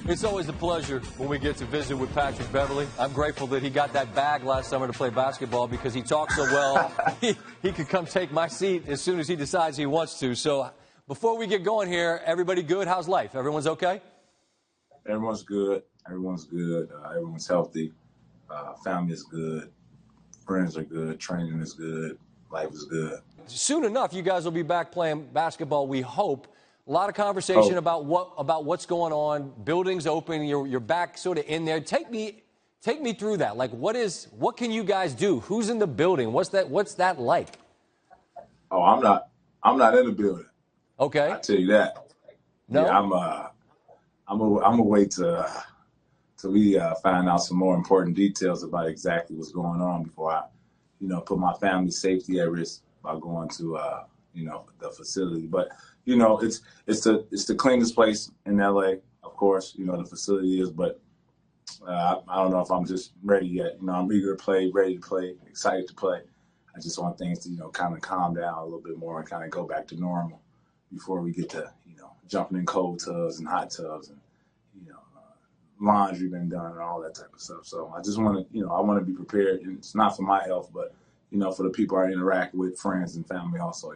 It's always a pleasure when we get to visit with Patrick Beverley. I'm grateful that he got that bag last summer to play basketball because he talks so well. He could come take my seat as soon as he decides he wants to. So before we get going here, everybody good? How's life? Everyone's okay? Everyone's good. Everyone's good. Everyone's healthy. Family is good. Friends are good. Training is good. Life is good. Soon enough, you guys will be back playing basketball, we hope. A lot of conversation about what's going on. Buildings open. You're back sort of in there. Take me through that. Like, what can you guys do? Who's in the building? What's that like? Oh, I'm not in the building. Okay. I tell you that. No. Yeah, I'm gonna wait till we find out some more important details about exactly what's going on before I, put my family's safety at risk by going to the facility. But it's the cleanest place in LA, of course. The facility is, but I don't know if I'm just ready yet. I'm eager to play, ready to play, excited to play. I just want things to kind of calm down a little bit more and kind of go back to normal before we get to jumping in cold tubs and hot tubs and laundry been done and all that type of stuff. So I just want to I want to be prepared. And it's not for my health, but for the people I interact with, friends and family also.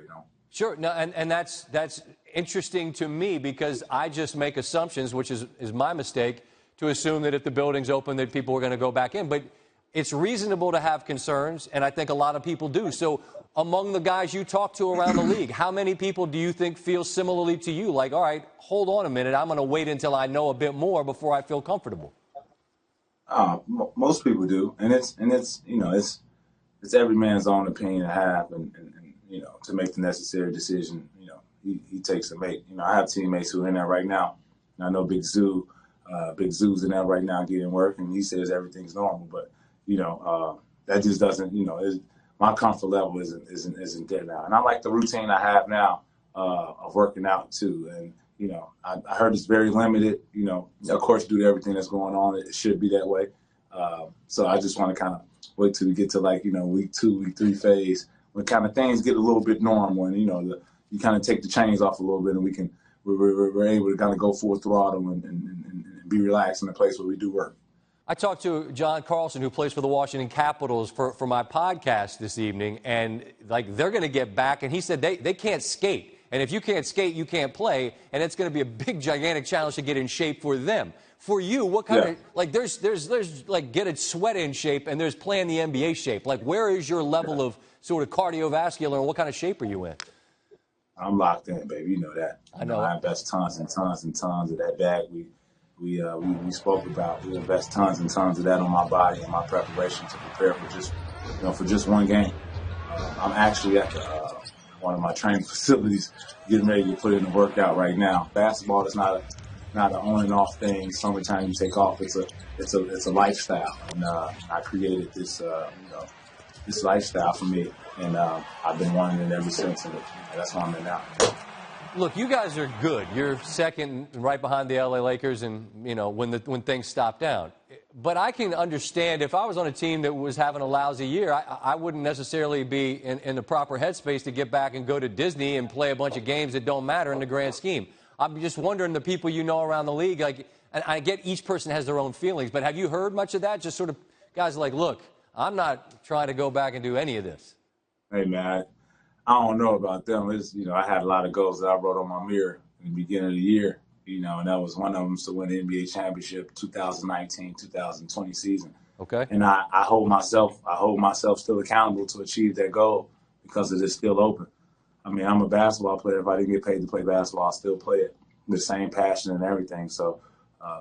Sure. No, and that's interesting to me because I just make assumptions, which is my mistake, to assume that if the building's open that people are going to go back in. But it's reasonable to have concerns, and I think a lot of people do. So among the guys you talk to around the league, how many people do you think feel similarly to you? Like, all right, hold on a minute. I'm going to wait until I know a bit more before I feel comfortable. Most people do. And it's every man's own opinion to have and to make the necessary decision, he takes to make. I have teammates who are in there right now. And I know Big Zoo's in there right now getting work, and he says everything's normal. But, that just doesn't, my comfort level isn't there now. And I like the routine I have now of working out, too. And, I heard it's very limited, of course, due to everything that's going on, it should be that way. So I just want to kind of wait till we get to week 2, week 3 phase when kind of things get a little bit normal and, you kind of take the chains off a little bit and we're able to kind of go full throttle and be relaxed in a place where we do work. I talked to John Carlson, who plays for the Washington Capitals, for my podcast this evening, and they're going to get back, and he said they can't skate. And if you can't skate, you can't play, and it's going to be a big, gigantic challenge to get in shape for them. For you, what kind of, there's get a sweat in shape, and there's play in the NBA shape. Where is your level of sort of cardiovascular, and what kind of shape are you in? I'm locked in, baby. You know that. I know. I invest tons and tons and tons of that bag we spoke about. We invest tons and tons of that on my body and my preparation to prepare for just one game. I'm actually at one of my training facilities getting ready to put in a workout right now. Basketball is not an on and off thing. Summertime you take off. It's a lifestyle, and I created this this lifestyle for me, and I've been wanting it ever since, and that's why I'm in now. Look, you guys are good. You're second, right behind the LA Lakers, and when things stop down. But I can understand if I was on a team that was having a lousy year, I wouldn't necessarily be in the proper headspace to get back and go to Disney and play a bunch of games that don't matter in the grand scheme. I'm just wondering, the people around the league, and I get each person has their own feelings, but have you heard much of that? Just sort of guys look, I'm not trying to go back and do any of this. Hey, man, I don't know about them. It's, I had a lot of goals that I wrote on my mirror in the beginning of the year, and that was one of them to win the NBA championship 2019-2020 season. Okay. And I hold myself still accountable to achieve that goal because it is still open. I mean, I'm a basketball player. If I didn't get paid to play basketball, I'll still play it with the same passion and everything. So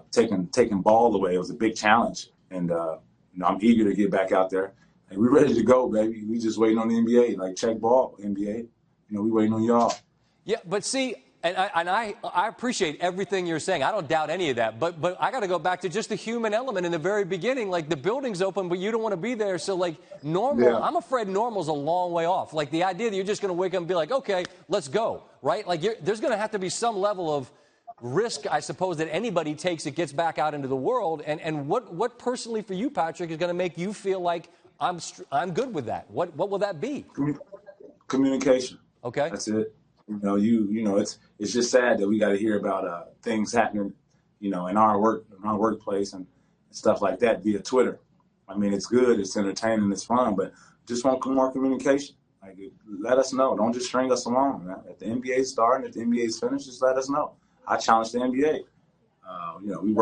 taking ball away was a big challenge. And, I'm eager to get back out there. And we're ready to go, baby. We just waiting on the NBA. Check ball, NBA. We waiting on y'all. Yeah, but see, and I appreciate everything you're saying. I don't doubt any of that. But I got to go back to just the human element in the very beginning. The building's open, but you don't want to be there. So, normal, yeah. I'm afraid normal's a long way off. The idea that you're just going to wake up and be like, okay, let's go, right? There's going to have to be some level of risk, I suppose, that anybody takes that gets back out into the world. And what personally for you, Patrick, is going to make you feel like I'm good with that? What will that be? Communication. Okay. That's it. It's just sad that we got to hear about things happening in our workplace and stuff like that via Twitter. I mean, it's good, it's entertaining, it's fun, but just want more communication. Like, let us know. Don't just string us along. Man. If the NBA is starting, if the NBA is finished, just let us know. I challenge the NBA. We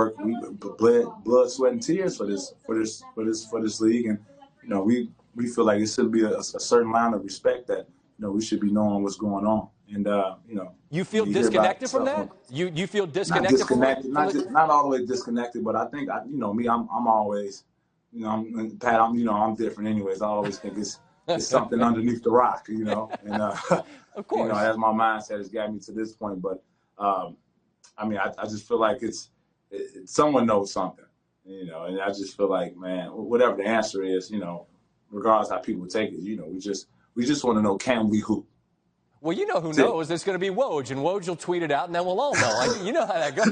blood, sweat, and tears for this league, and we feel like it should be a certain line of respect that we should be knowing what's going on. And you feel disconnected from that? You feel disconnected? Not all the way disconnected, but I think me, I'm always, Pat, I'm different anyways. I always think it's something underneath the rock, and of course, as my mindset has got me to this point. But I just feel like it's someone knows something, and I just feel like, man, whatever the answer is, regardless how people take it, we just want to know, can we hoop? Well, who knows? It's going to be Woj, and Woj will tweet it out, and then we'll all know. You know how that goes.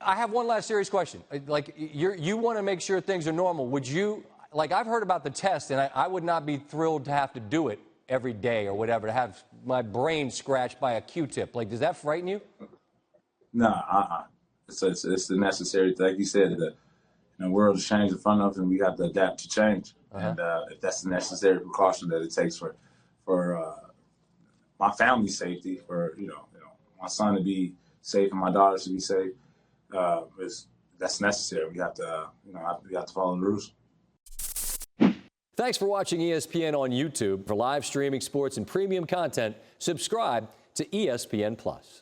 I have one last serious question. Like, you want to make sure things are normal. Would you, like, I've heard about the test, and I would not be thrilled to have to do it every day or whatever, to have my brain scratched by a Q-tip. Like, does that frighten you? No, It's the necessary, like you said, the world has changed in front of us, and we have to adapt to change. And if that's the necessary precaution that it takes for my family's safety, for my son to be safe and my daughters to be safe, that's necessary. We have to follow the rules. Thanks for watching ESPN on YouTube. For live streaming sports and premium content, subscribe to ESPN+.